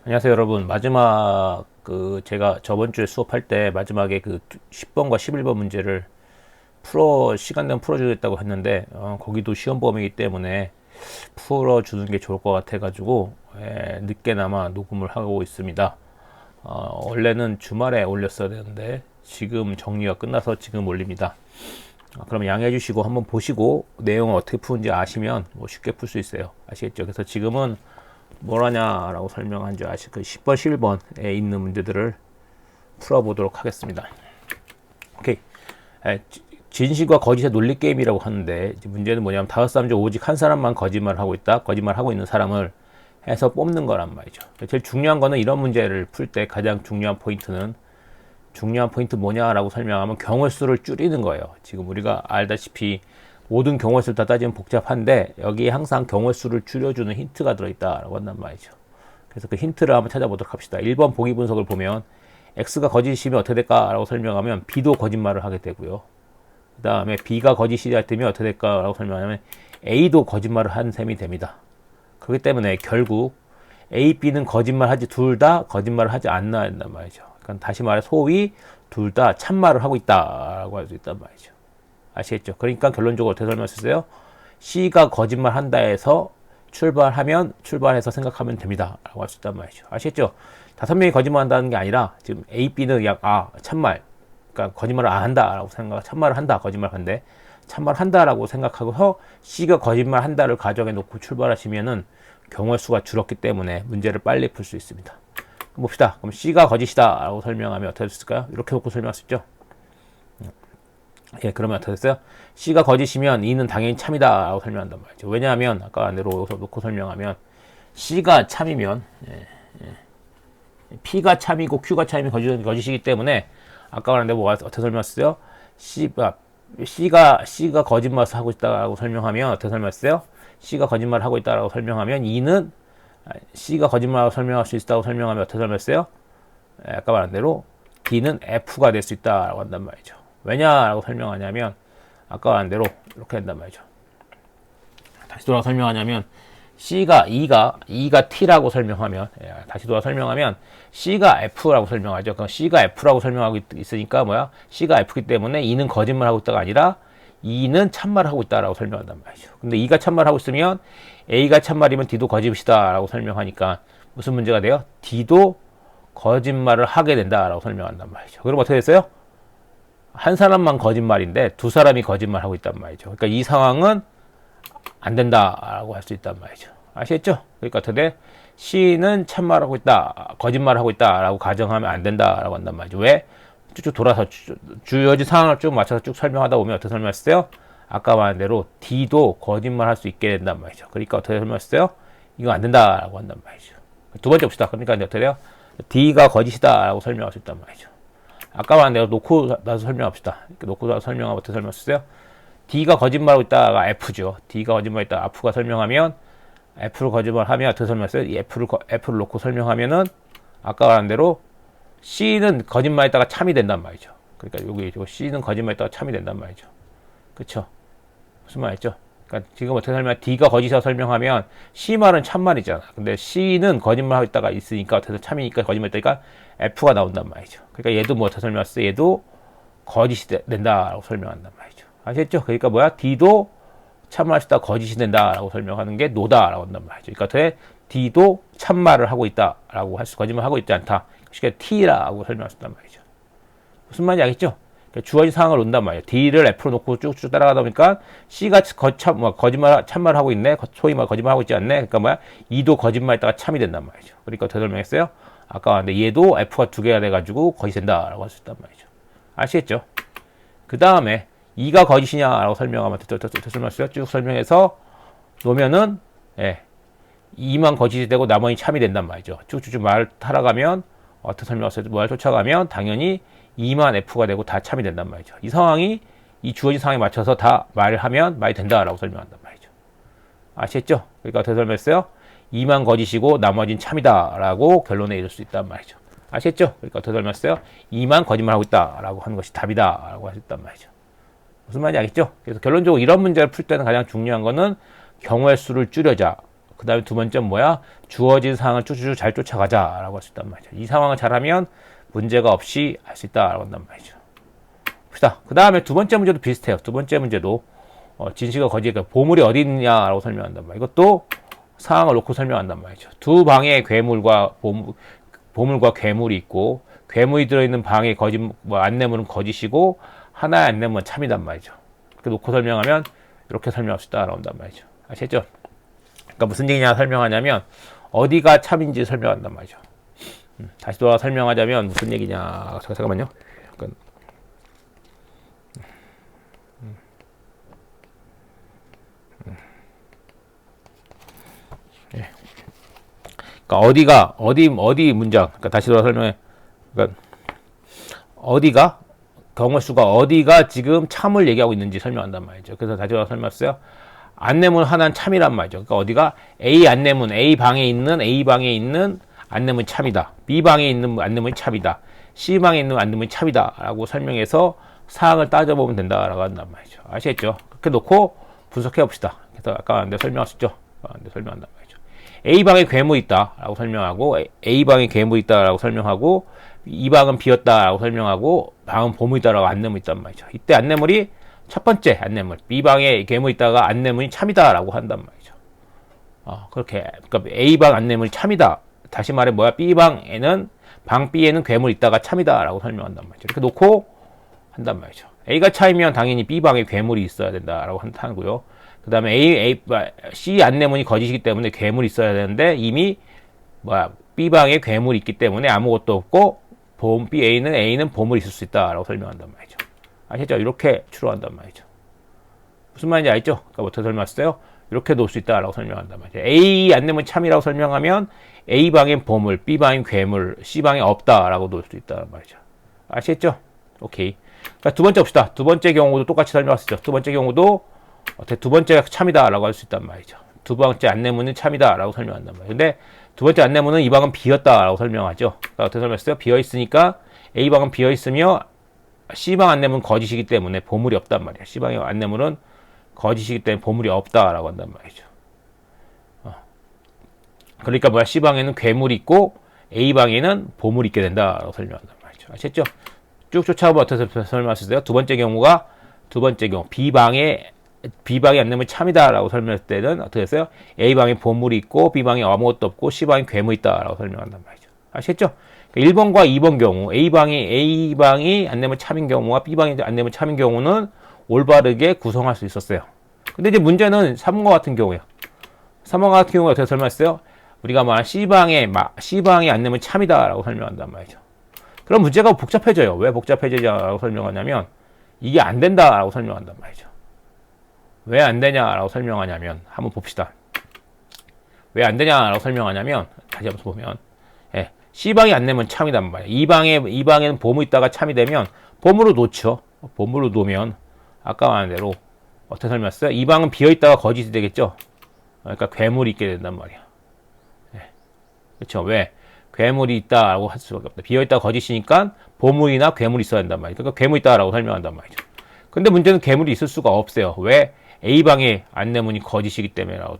안녕하세요, 여러분. 마지막 제가 저번 주에 수업할 때 마지막에 10번과 11번 문제를 시간 되면 풀어주겠다고 했는데 거기도 시험 범위이기 때문에 풀어주는 게 좋을 것 같아가지고 늦게나마 녹음을 하고 있습니다. 원래는 주말에 올렸어야 되는데 지금 정리가 끝나서 지금 올립니다. 그럼 양해해 주시고 한번 보시고 내용을 어떻게 푸는지 아시면 뭐 쉽게 풀 수 있어요. 아시겠죠? 그래서 지금은 뭘 하냐라고 설명한 줄 아시, 10번, 11번에 있는 문제들을 풀어보도록 하겠습니다. 오케이. 진실과 거짓의 논리 게임이라고 하는데, 문제는 뭐냐면, 다섯 사람 중 오직 한 사람만 거짓말을 하고 있다. 거짓말하고 있는 사람을 해서 뽑는 거란 말이죠. 제일 중요한 거는 이런 문제를 풀 때 가장 중요한 포인트 뭐냐라고 설명하면 경우의 수를 줄이는 거예요. 지금 우리가 알다시피 모든 경우의 수를 다 따지면 복잡한데 여기에 항상 경우의 수를 줄여주는 힌트가 들어있다라고 한단 말이죠. 그래서 그 힌트를 한번 찾아보도록 합시다. 1번 보기 분석을 보면 X가 거짓이면 어떻게 될까라고 설명하면 B도 거짓말을 하게 되고요. 그 다음에 B가 거짓이라 때면 어떻게 될까라고 설명하면 A도 거짓말을 한 셈이 됩니다. 그렇기 때문에 결국 A, B는 거짓말하지 둘 다 거짓말을 하지 않나 한단 말이죠. 그러니까 다시 말해 소위 둘 다 참말을 하고 있다라고 할 수 있단 말이죠. 아시겠죠? 그러니까 결론적으로 어떻게 설명했어요? C가 거짓말 한다 해서 출발해서 생각하면 됩니다. 라고 할 수 있단 말이죠. 아시겠죠? 다섯 명이 거짓말 한다는 게 아니라 지금 A, B는 그냥 참말. 그러니까 거짓말을 안 한다라고 참말을 한다. 거짓말 한데. 참말 한다라고 생각하고서 C가 거짓말 한다를 가정해 놓고 출발하시면은 경우의 수가 줄었기 때문에 문제를 빨리 풀 수 있습니다. 봅시다. 그럼 C가 거짓이다 라고 설명하면 어떻게 됐을까요? 이렇게 놓고 설명할 수 있죠. 그러면 어떻게 됐어요? C가 거짓이면 E는 당연히 참이다 라고 설명한단 말이죠. 왜냐하면 아까 안대로 여기서 놓고 설명하면 C가 참이면 P가 참이고 Q가 참이면 거짓이기 때문에 아까 말한 대로 어떻게 설명했어요? C가 거짓말을 하고 있다라고 설명하면 어떻게 설명했어요? C가 거짓말을 하고 있다라고 설명하면 E는 C가 거짓말하고 설명할 수 있다고 설명하면 어떻게 설명했어요? 아까 말한 대로 D는 F가 될 수 있다라고 한단 말이죠. 왜냐라고 설명하냐면 아까 말한 대로 이렇게 한단 말이죠. 다시 돌아가 설명하냐면 E가 T라고 설명하면 다시 돌아가 설명하면 C가 F라고 설명하죠. 그럼 C가 F라고 설명하고 있으니까 C가 F이기 때문에 E는 거짓말하고 있다가 아니라 E는 참말하고 있다라고 설명한단 말이죠. 근데 E가 참말하고 있으면 A가 참말이면 D도 거짓이다라고 설명하니까 무슨 문제가 돼요? D도 거짓말을 하게 된다라고 설명한단 말이죠. 그럼 어떻게 됐어요? 한 사람만 거짓말인데 두 사람이 거짓말하고 있단 말이죠. 그러니까 이 상황은 안 된다라고 할 수 있단 말이죠. 아시겠죠? 그러니까 어떻게 C는 참말하고 있다, 거짓말하고 있다라고 가정하면 안 된다라고 한단 말이죠. 왜? 쭉쭉 돌아서 주어진 상황을 쭉 맞춰서 쭉 설명하다 보면 어떻게 설명했어요? 아까 말한 대로 D도 거짓말 할 수 있게 된단 말이죠. 그러니까 어떻게 설명했어요? 이거 안 된다라고 한단 말이죠. 두 번째 봅시다. 그러니까 어떻게 돼요? D가 거짓이다라고 설명할 수 있단 말이죠. 아까 말한 대로 놓고 나서 설명합시다. 놓고 나서 설명하면 어떻게 설명했어요? D가 거짓말하고 있다가 F죠. D가 거짓말하고 있다 F가 설명하면 F를 거짓말하면 어떻게 설명했어요? 이 F를 놓고 설명하면은 아까 말한 대로 C는 거짓말했다가 참이 된단 말이죠. 그러니까 여기 C는 거짓말했다가 참이 된단 말이죠. 그쵸? 무슨 말이죠? 그러니까 지금 어떻게 설명해? D가 거짓이라고 설명하면 C 말은 참말이잖아. 근데 C는 거짓말하고 있다가 있으니까 어떻게 참이니까 거짓말했다니까 F가 나온단 말이죠. 그러니까 얘도 어떻게 설명했어요? 얘도 거짓이 된다라고 설명한단 말이죠. 아시겠죠? 그러니까 D도 참말하시다 거짓이 된다라고 설명하는 게 노다라고 한단 말이죠. 그러니까 어떻게 D도 참말을 하고 있다라고 거짓말하고 있지 않다. 그러니까 T라고 설명할 수 있단 말이죠. 무슨 말인지 알겠죠? 그러니까 주어진 상황을 놓는단 말이에요. D를 F로 놓고 쭉쭉 따라가다 보니까 C가 참말하고 있네. 소위 말 거짓말하고 있지 않네. 그러니까 E도 거짓말했다가 참이 된단 말이죠. 그러니까 어떻게 설명했어요? 아까 근데 얘도 F가 두 개가 돼가지고 거짓이 된다라고 할 수 있단 말이죠. 아시겠죠? 그 다음에 E가 거짓이냐라고 설명하면 쭉 설명해서 놓으면은 E만 거짓이 되고 나머지 참이 된단 말이죠. 쭉쭉쭉 말을 타러가면 어떻게 설명했어요? 말 쫓아가면 당연히 E만 F가 되고 다 참이 된단 말이죠. 이 상황이 이 주어진 상황에 맞춰서 다 말을 하면 말이 된다라고 설명한단 말이죠. 아시겠죠? 그러니까 어떻게 설명했어요? E만 거짓이고 나머지는 참이다라고 결론에 이를 수 있단 말이죠. 아시겠죠? 그러니까 어떻게 설명했어요? E만 거짓말하고 있다라고 하는 것이 답이다라고 할 수 있단 말이죠. 무슨 말인지 알겠죠? 그래서 결론적으로 이런 문제를 풀 때는 가장 중요한 거는 경우의 수를 줄여자. 그 다음에 두 번째는 뭐야? 주어진 상황을 쭉쭉 잘 쫓아가자 라고 할 수 있단 말이죠. 이 상황을 잘하면 문제가 없이 할 수 있다 라고 한단 말이죠. 봅시다. 그 다음에 두 번째 문제도 비슷해요. 두 번째 문제도 진실과 거짓, 그러니까 보물이 어디 있느냐라고 설명한단 말이에요. 이것도 상황을 놓고 설명한단 말이죠. 두 방에 괴물과 보물과 괴물이 있고, 괴물이 들어있는 방에 안내물은 거짓이고 하나의 안내물은 참이단 말이죠. 이렇게 놓고 설명하면 이렇게 설명할 수 있다라고 한단 말이죠. 아시겠죠? 그러니까 무슨 얘기냐 설명하냐면 어디가 참인지 설명한단 말이죠. 다시 돌아가 설명하자면 무슨 얘기냐. 잠깐만요. 그러니까 어디 문장. 그러니까 다시 돌아가 설명해. 그러니까 어디가 경우 수가 어디가 지금 참을 얘기하고 있는지 설명한단 말이죠. 그래서 다시 돌아가 설명했어요. 안내문 하나는 참이란 말이죠. 그러니까 어디가 A 안내문, A 방에 있는 안내문이 참이다. B 방에 있는 안내문이 참이다. C 방에 있는 안내문이 참이다. 라고 설명해서 사항을 따져보면 된다라고 한단 말이죠. 아시겠죠? 그렇게 놓고 분석해 봅시다. 그래서 아까 내가 설명하셨죠? 설명한단 말이죠. A 방에 괴물이 있다라고 설명하고, A 방에 괴물이 있다라고 설명하고, 이 방은 비었다라고 설명하고, 방은 보물이 있다라고 안내문이 있단 말이죠. 이때 안내물이 첫 번째 안내물, B방에 괴물이 있다가 안내문이 참이다라고 한단 말이죠. 그렇게. 그러니까 A방 안내문이 참이다. 다시 말해 뭐야? 방 B에는 괴물이 있다가 참이다라고 설명한단 말이죠. 이렇게 놓고 한단 말이죠. A가 참이면 당연히 B방에 괴물이 있어야 된다라고 하고요. 그 다음에 C 안내문이 거짓이기 때문에 괴물이 있어야 되는데 이미 B방에 괴물이 있기 때문에 아무것도 없고 A는 보물이 있을 수 있다라고 설명한단 말이죠. 아시죠? 이렇게 추론한단 말이죠. 무슨 말인지 알죠? 그러니까 어떻게 설명했어요? 이렇게 놓을 수 있다라고 설명한단 말이죠. A 안내문 참이라고 설명하면 A방엔 보물, B방엔 괴물, C방에 없다라고 놓을 수 있다는 말이죠. 아시겠죠? 오케이. 그러니까 두 번째 봅시다. 두 번째 경우도 똑같이 설명했었죠. 두 번째 경우도 두 번째가 참이다라고 할 수 있단 말이죠. 두 번째 안내문은 참이다라고 설명한단 말이에요. 근데 두 번째 안내문은 이 방은 비었다라고 설명하죠. 그러니까 어떻게 설명했어요? 비어있으니까 A방은 비어있으며 C방 안내문은 거짓이기 때문에 보물이 없단 말이에요. C방의 안내문은 거짓이기 때문에 보물이 없다라고 한단 말이죠. 그러니까 뭐야? C방에는 괴물이 있고 A방에는 보물이 있게 된다라고 설명한단 말이죠. 아셨죠? 쭉 쫓아오면 어떻게 설명하셨어요? 두 번째 경우 B방의 안내문이 참이다라고 설명할 때는 어떻게 했어요? A방에 보물이 있고 B방에 아무것도 없고 C방에 괴물이 있다라고 설명한단 말이죠. 아시겠죠? 1번과 2번 경우 A방이 안내문 참인 경우와 B방이 안내문 참인 경우는 올바르게 구성할 수 있었어요. 근데 이제 문제는 3번과 같은 경우예요. 3번 같은 경우가 어떻게 설명했어요? 우리가 말한 C방의 안내문 참이다라고 설명한단 말이죠. 그럼 문제가 복잡해져요. 왜 복잡해지냐라고 설명하냐면 이게 안 된다라고 설명한단 말이죠. 왜 안 되냐라고 설명하냐면 한번 봅시다. 왜 안 되냐라고 설명하냐면 다시 한번 보면 C방이 안내문 참이단 말이에요. 이 방에는 보물이 있다가 참이 되면 보물로 놓죠. 보물로 놓으면 아까 말한 대로 어떻게 설명했어요? 이 방은 비어있다가 거짓이 되겠죠. 그러니까 괴물이 있게 된단 말이야. 그렇죠. 왜? 괴물이 있다라고 할 수밖에 없다. 비어있다가 거짓이니까 보물이나 괴물이 있어야 된단 말이죠. 그러니까 괴물이 있다라고 설명한단 말이죠. 근데 문제는 괴물이 있을 수가 없어요. 왜? A방의 안내문이 거짓이기 때문에라고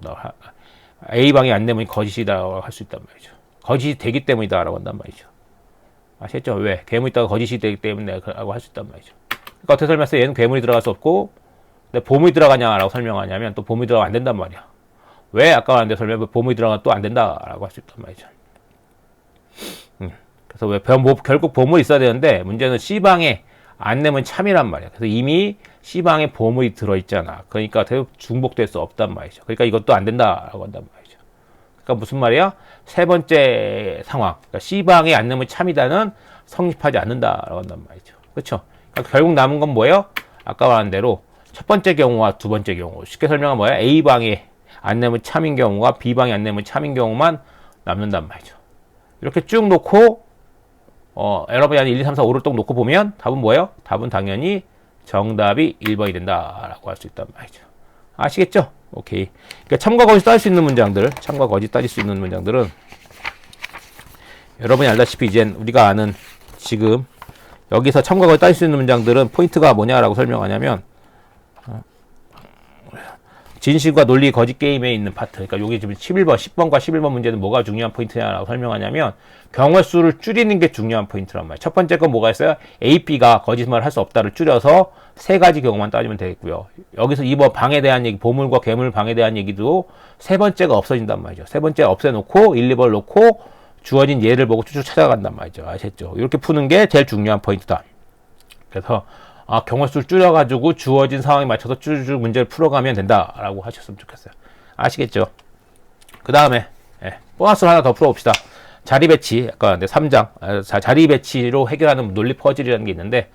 A방의 안내문이 거짓이다라고 할 수 있단 말이죠. 거짓이 되기 때문이다라고 한단 말이죠. 아시겠죠? 왜? 괴물이 있다가 거짓이 되기 때문에라고 할 수 있단 말이죠. 그러니까 어떻게 설명했어요? 얘는 괴물이 들어갈 수 없고 근데 보물이 들어가냐라고 설명하냐면 또 보물이 들어가면 안 된단 말이야. 왜? 아까 말한 대로 보물이 들어가면 또 안 된다라고 할 수 있단 말이죠. 그래서 왜 결국 보물이 있어야 되는데 문제는 C방에 안내문 참이란 말이야. 그래서 이미 C방에 보물이 들어있잖아. 그러니까 중복될 수 없단 말이죠. 그러니까 이것도 안 된다라고 한단 말이죠. 그러니까 무슨 말이야? 세 번째 상황. 그러니까 C방에 안내문 참이다는 성립하지 않는다라고 한단 말이죠. 그렇죠? 그러니까 결국 남은 건 뭐예요? 아까 말한 대로 첫 번째 경우와 두 번째 경우. 쉽게 설명하면 뭐야? A방에 안내문 참인 경우와 B방에 안내문 참인 경우만 남는단 말이죠. 이렇게 쭉 놓고 여러분이 한 1, 2, 3, 4, 5를 딱 놓고 보면 답은 뭐예요? 답은 당연히 정답이 1번이 된다라고 할 수 있단 말이죠. 아시겠죠? 오케이. 그러니까 참과 거짓 따질 수 있는 문장들, 참과 거짓 따질 수 있는 문장들은 여러분이 알다시피 이젠 우리가 아는 지금 여기서 참과 거짓 따질 수 있는 문장들은 포인트가 뭐냐라고 설명하냐면 진실과 논리 거짓 게임에 있는 파트. 그러니까 여기 지금 11번, 10번과 11번 문제는 뭐가 중요한 포인트냐라고 설명하냐면 경우의 수를 줄이는 게 중요한 포인트란 말이에요. 첫 번째 건 뭐가 있어요? A, B가 거짓말을 할 수 없다를 줄여서 세 가지 경우만 따지면 되겠고요. 여기서 2번 방에 대한 얘기, 보물과 괴물 방에 대한 얘기도 세 번째가 없어진단 말이죠. 세 번째 없애놓고 1, 2번 놓고 주어진 예를 보고 쭉쭉 찾아간단 말이죠. 아셨죠? 이렇게 푸는 게 제일 중요한 포인트다. 그래서 경우의 수를 줄여가지고 주어진 상황에 맞춰서 쭉쭉 문제를 풀어가면 된다라고 하셨으면 좋겠어요. 아시겠죠? 그 다음에 보너스를 하나 더 풀어봅시다. 자리 배치, 아까 3장 자리 배치로 해결하는 논리 퍼즐이라는 게 있는데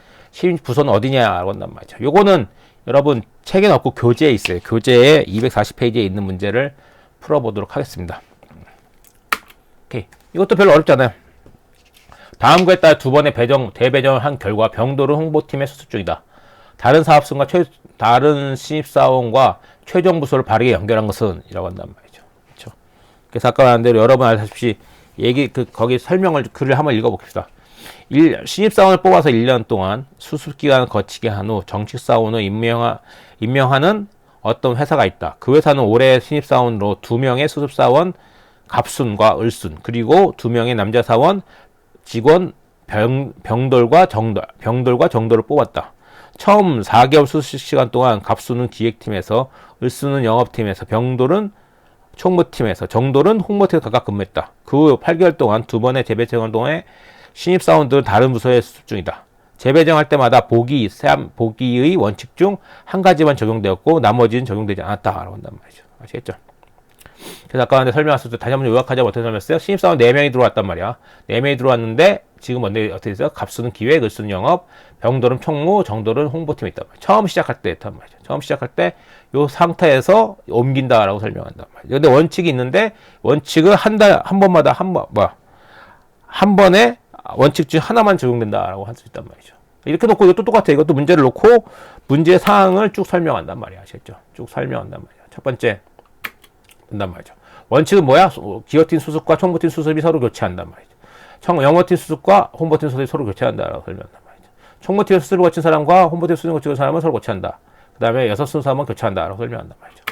부서는 어디냐라고 한단 말이죠. 요거는 여러분 책에 넣고 교재에 있어요. 교재에 240페이지에 있는 문제를 풀어보도록 하겠습니다. 오케이. 이것도 별로 어렵지 않아요. 다음과에 따라 두 번의 대배정을 한 결과 병돌은 홍보팀의 수습 중이다. 다른 사업성과 다른 신입사원과 최종 부서를 바르게 연결한 것은 이라고 한단 말이죠. 그렇죠? 그래서 아까 말한 대로 여러분 아시다시피 거기 설명을 글을 한번 읽어봅시다. 신입사원을 뽑아서 1년 동안 수습기간을 거치게 한 후 정식사원을 임명하는 어떤 회사가 있다. 그 회사는 올해 신입사원으로 2명의 수습사원 갑순과 을순 그리고 2명의 남자 사원 직원 병돌과 정돌을 뽑았다. 처음 4개월 수습 시간 동안 갑수는 기획팀에서, 을수는 영업팀에서, 병돌은 총무팀에서, 정돌은 홍보팀에서 각각 근무했다. 그 후 8개월 동안 두 번의 재배정을 통해 신입사원들은 다른 부서에 수습 중이다. 재배정할 때마다 보기의 원칙 중 한 가지만 적용되었고 나머지는 적용되지 않았다라고 한단 말이죠. 아시겠죠? 그래서 아까 설명했을 때 다시 한번 요약하자면 어떻게 설명했어요? 신입사원 4명이 들어왔단 말이야. 4명이 들어왔는데 지금 어떻게 됐어요? 갑수는 기획, 을수는 영업, 병돌은 총무, 정돌은 홍보팀에 있단 말이야. 처음 시작할 때 했단 말이죠. 처음 시작할 때 요 상태에서 옮긴다라고 설명한단 말이야. 근데 원칙이 있는데 원칙은 한 번마다 한 번에 원칙 중 하나만 적용된다라고 할 수 있단 말이죠. 이렇게 놓고 이것도 똑같아. 이것도 문제를 놓고 문제 사항을 쭉 설명한단 말이야. 아시겠죠? 쭉 설명한단 말이야. 첫 번째 된단 말이죠. 원칙은 뭐야? 기업팀 수습과 총무팀 수습이 서로 교체한단 말이죠. 영어팀 수습과 홍보팀 수습이 서로 교체한다라고 설명한단 말이죠. 총무팀 수습을 거친 사람과 홍보팀 수습을 거친 사람은 서로 교체한다. 그 다음에 6순사람은 교체한다라고 설명한단 말이죠.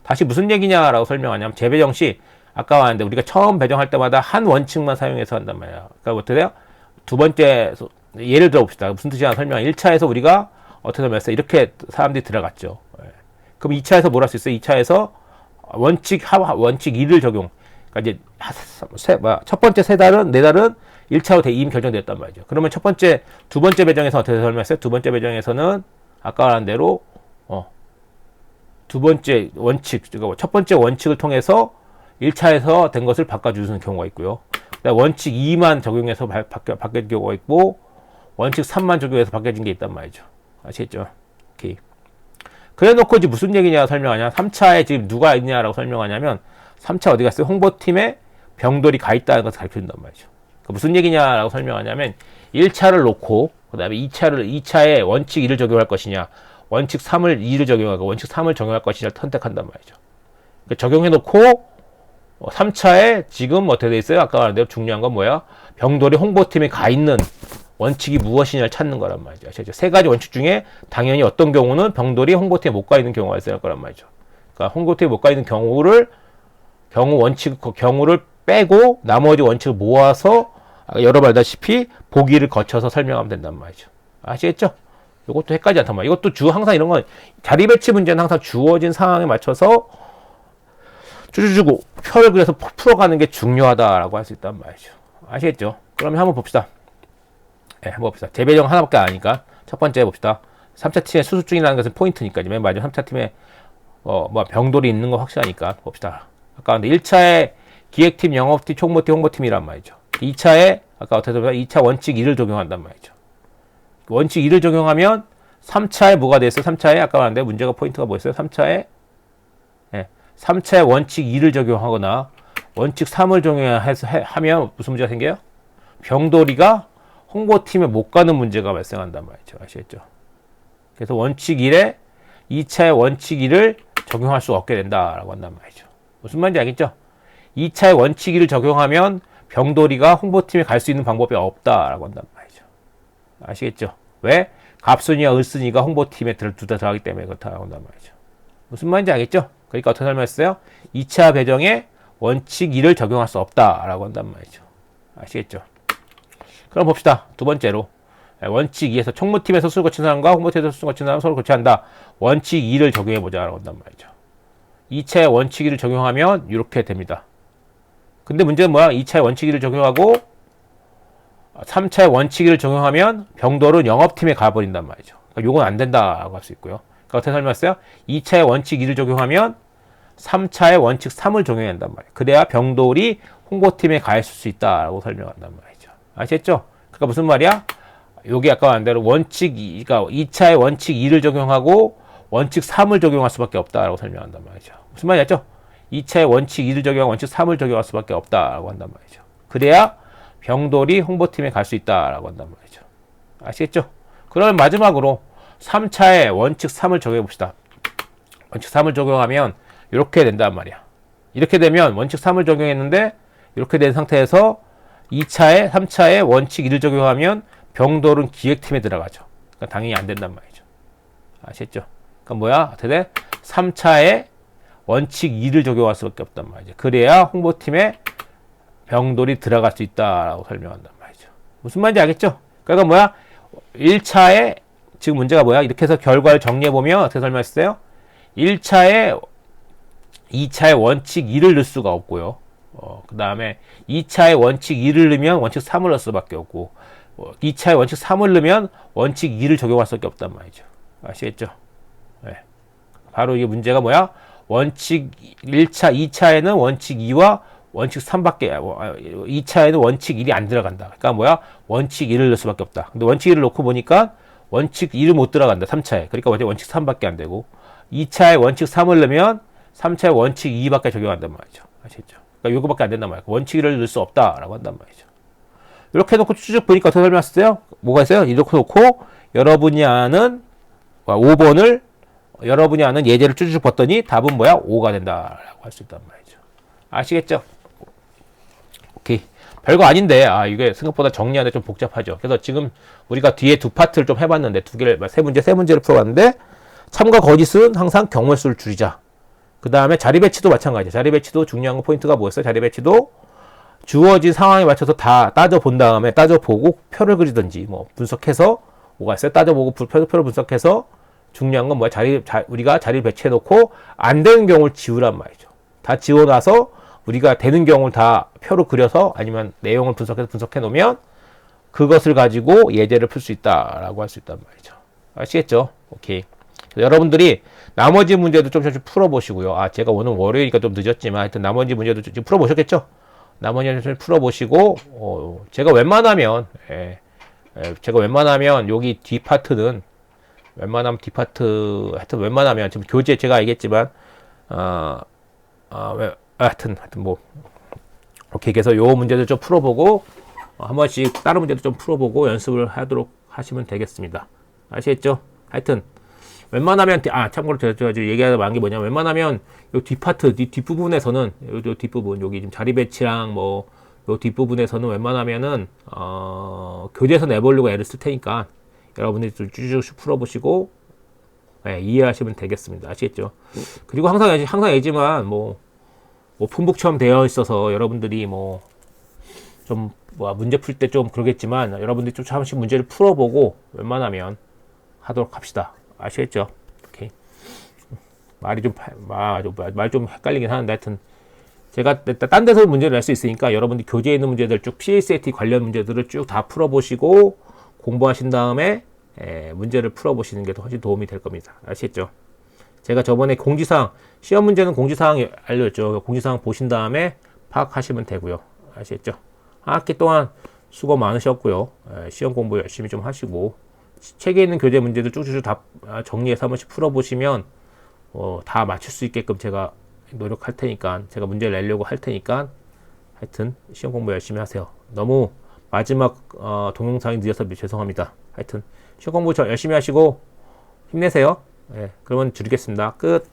다시 무슨 얘기냐라고 설명하냐면 재배정 시 아까 말했는데 우리가 처음 배정할 때마다 한 원칙만 사용해서 한단 말이에요. 그러니까 어떻게 돼요? 두 번째 예를 들어 봅시다. 무슨 뜻이냐 설명. 1차에서 우리가 어떻게 설명했어요? 이렇게 사람들이 들어갔죠. 그럼 2차에서 뭘 할 수 있어요? 2차에서 원칙 2를 적용. 그러니까 이제 첫 번째 네 달은 1차로 이미 결정됐단 말이죠. 그러면 두 번째 배정에서 어떻게 설명했어요? 두 번째 배정에서는 아까 말한 대로 두 번째 원칙, 첫 번째 원칙을 통해서 1차에서 된 것을 바꿔주는 경우가 있고요. 원칙 2만 적용해서 바뀌는 경우가 있고 원칙 3만 적용해서 바뀌어진 게 있단 말이죠. 아시겠죠? 오케이. 그래 놓고 이제 무슨 얘기냐 설명하냐. 3차에 지금 누가 있냐라고 설명하냐면 3차 어디 갔어요? 홍보팀에 병돌이 가 있다는 것을 가르쳐준단 말이죠. 그러니까 무슨 얘기냐라고 설명하냐면 1차를 놓고 그 다음에 2차에 원칙 2를 적용할 것이냐 원칙 2를 적용하고 원칙 3을 적용할 것이냐를 선택한단 말이죠. 그러니까 적용해 놓고 3차에 지금 어떻게 돼 있어요? 아까 말한 대로 중요한 건 뭐야? 병돌이 홍보팀에 가 있는 원칙이 무엇이냐를 찾는 거란 말이죠. 아시죠? 세 가지 원칙 중에 당연히 어떤 경우는 병돌이 홍보팀에 못 가 있는 경우가 있을 거란 말이죠. 그러니까 홍보팀에 못 가 있는 경우를 빼고 나머지 원칙을 모아서 여러 번 알다시피 보기를 거쳐서 설명하면 된단 말이죠. 아시겠죠? 이것도 헷갈리지 않단 말이에요. 이것도 항상 이런 건 자리 배치 문제는 항상 주어진 상황에 맞춰서 쭈쭈쭈고 표를 그려서 풀어가는 게 중요하다라고 할 수 있단 말이죠. 아시겠죠? 그러면 한번 봅시다. 한번 봅시다. 재배정 하나밖에 안 하니까 첫 번째 봅시다. 3차 팀의 수습 중이라는 것은 포인트니까 맨 마지막 3차 팀에 병돌이 있는 거 확실하니까 봅시다. 아까 근데 1차에 기획팀, 영업팀, 총무팀, 홍보팀이란 말이죠. 2차에 아까 어떻게 보면 2차 원칙 2를 적용한단 말이죠. 원칙 2를 적용하면 3차에 뭐가 됐어요? 3차에 아까 말한데 문제가 포인트가 뭐였어요? 3차에 원칙 2를 적용하거나 원칙 3을 적용하면 무슨 문제가 생겨요? 병돌이가 홍보팀에 못 가는 문제가 발생한단 말이죠. 아시겠죠? 그래서 원칙 1에 2차의 원칙 2를 적용할 수 없게 된다라고 한단 말이죠. 무슨 말인지 알겠죠? 2차의 원칙 2를 적용하면 병돌이가 홍보팀에 갈 수 있는 방법이 없다라고 한단 말이죠. 아시겠죠? 왜? 갑순이와 을순이가 홍보팀에 둘 다 들어가기 때문에 그렇다고 한단 말이죠. 무슨 말인지 알겠죠? 그러니까 어떻게 설명했어요? 2차 배정에 원칙 2를 적용할 수 없다라고 한단 말이죠. 아시겠죠? 그럼 봅시다. 두 번째로 원칙 2에서 총무팀에서 수술 거친 사람과 홍보팀에서 수술 거친 사람 서로 교체한다. 원칙 2를 적용해 보자라고 한단 말이죠. 2차의 원칙 2를 적용하면 이렇게 됩니다. 근데 문제는 뭐야? 2차의 원칙 2를 적용하고 3차의 원칙 2를 적용하면 병돌은 영업팀에 가버린단 말이죠. 그러니까 요건 안 된다고 할 수 있고요. 그러니까 어떻게 설명했어요? 2차의 원칙 2를 적용하면 3차의 원칙 3을 적용해야 한단 말이에요. 그래야 병돌이 홍보팀에 가 있을 수 있다라고 설명한단 말이죠. 아시겠죠? 그러니까 무슨 말이야? 여기 아까 말한 대로 원칙 2, 그러니까 2차의 원칙 2를 적용하고 원칙 3을 적용할 수밖에 없다라고 설명한단 말이죠. 무슨 말이었죠? 2차의 원칙 2를 적용하고 원칙 3을 적용할 수밖에 없다라고 한단 말이죠. 그래야 병돌이 홍보팀에 갈 수 있다라고 한단 말이죠. 아시겠죠? 그러면 마지막으로 3차의 원칙 3을 적용해 봅시다. 원칙 3을 적용하면 이렇게 된단 말이야. 이렇게 되면 원칙 3을 적용했는데 이렇게 된 상태에서 3차의 원칙 2를 적용하면 병돌은 기획팀에 들어가죠. 그러니까 당연히 안 된단 말이죠. 아시겠죠? 그러니까 뭐야? 어떻게 돼? 3차의 원칙 2를 적용할 수밖에 없단 말이죠. 그래야 홍보팀에 병돌이 들어갈 수 있다라고 설명한단 말이죠. 무슨 말인지 알겠죠? 그러니까 뭐야? 1차에 지금 문제가 뭐야? 이렇게 해서 결과를 정리해보면 어떻게 설명했어요? 2차의 원칙 2를 넣을 수가 없고요. 그 다음에 2차의 원칙 2를 넣으면 원칙 3을 넣을 수밖에 없고 2차의 원칙 3을 넣으면 원칙 2를 적용할 수밖에 없단 말이죠. 아시겠죠? 네. 바로 이게 문제가 뭐야? 원칙 1차, 2차에는 원칙 2와 원칙 3밖에, 2차에는 원칙 1이 안 들어간다. 그러니까 뭐야? 원칙 1을 넣을 수밖에 없다. 근데 원칙 1을 놓고 보니까 원칙 2를 못 들어간다. 3차에. 그러니까 원칙 3밖에 안 되고 2차에 원칙 3을 넣으면 3차에 원칙 2밖에 적용한단 말이죠. 아시겠죠? 그러니까 요거밖에 안 된단 말이에요. 원칙 1을 넣을 수 없다라고 한단 말이죠. 이렇게 놓고 쭉 보니까 어떻게 설명했어요? 뭐가 있어요? 이렇게 놓고 여러분이 아는 5번을 여러분이 아는 예제를 쭉 봤더니 답은 뭐야? 5가 된다라고 할 수 있단 말이죠. 아시겠죠? 오케이. 별거 아닌데, 이게 생각보다 정리하는데 좀 복잡하죠. 그래서 지금 우리가 뒤에 두 파트를 좀 해봤는데, 세 문제를 풀어봤는데, 참과 거짓은 항상 경우의 수를 줄이자. 그 다음에 자리 배치도 마찬가지야. 자리 배치도 중요한 거 포인트가 뭐였어요? 자리 배치도 주어진 상황에 맞춰서 다 따져본 다음에 따져보고 표를 그리든지, 분석해서, 뭐가 있어요? 따져보고 표를 분석해서 중요한 건 뭐야? 우리가 자리를 배치해놓고 안 되는 경우를 지우란 말이죠. 다 지워놔서 우리가 되는 경우를 다 표로 그려서 아니면 내용을 분석해 놓으면 그것을 가지고 예제를 풀 수 있다라고 할 수 있단 말이죠. 아시겠죠? 오케이. 여러분들이 나머지 문제도 좀 풀어보시고요. 제가 오늘 월요일이니까 좀 늦었지만 하여튼 나머지 문제도 지금 풀어보셨겠죠? 나머지 문제 좀 풀어보시고 제가 웬만하면 여기 뒷파트는 하여튼 웬만하면 지금 교재 제가 알겠지만 하여튼 오케이. 그래서 요 문제들 좀 풀어보고 한 번씩 다른 문제도 좀 풀어보고 연습을 하도록 하시면 되겠습니다. 아시겠죠? 하여튼 웬만하면 참고로 제가 얘기하다 말한 게 뭐냐면 웬만하면 요 뒷파트 뒷부분에서는 요 뒷부분 여기 지금 자리 배치랑 요 뒷부분에서는 웬만하면은 교재에서 내보려고 애를 쓸 테니까 여러분들이 쭉 풀어보시고 이해하시면 되겠습니다. 아시겠죠? 그리고 항상 알지만 오픈북처럼 되어 있어서 여러분들이 문제 풀 때 좀 그러겠지만 여러분들이 좀 잠시 문제를 풀어보고 웬만하면 하도록 합시다. 아시겠죠? 오케이. 말 좀 헷갈리긴 하는데 하여튼 제가 딴 데서 문제를 낼 수 있으니까 여러분들이 교재에 있는 문제들 쭉 PACT 관련 문제들을 쭉 다 풀어보시고 공부하신 다음에 문제를 풀어보시는 게 더 훨씬 도움이 될 겁니다. 아시겠죠? 제가 저번에 시험 문제는 공지사항 알려줬죠. 공지사항 보신 다음에 파악하시면 되고요. 아시겠죠? 한 학기 동안 수고 많으셨고요. 시험 공부 열심히 좀 하시고 책에 있는 교재 문제들 쭉쭉 다 정리해서 한 번씩 풀어보시면 다 맞출 수 있게끔 제가 노력할 테니까 제가 문제를 내려고 할 테니까 하여튼 시험 공부 열심히 하세요. 너무 마지막 동영상이 늦어서 죄송합니다. 하여튼 시험 공부 열심히 하시고 힘내세요. 그러면 줄이겠습니다. 끝.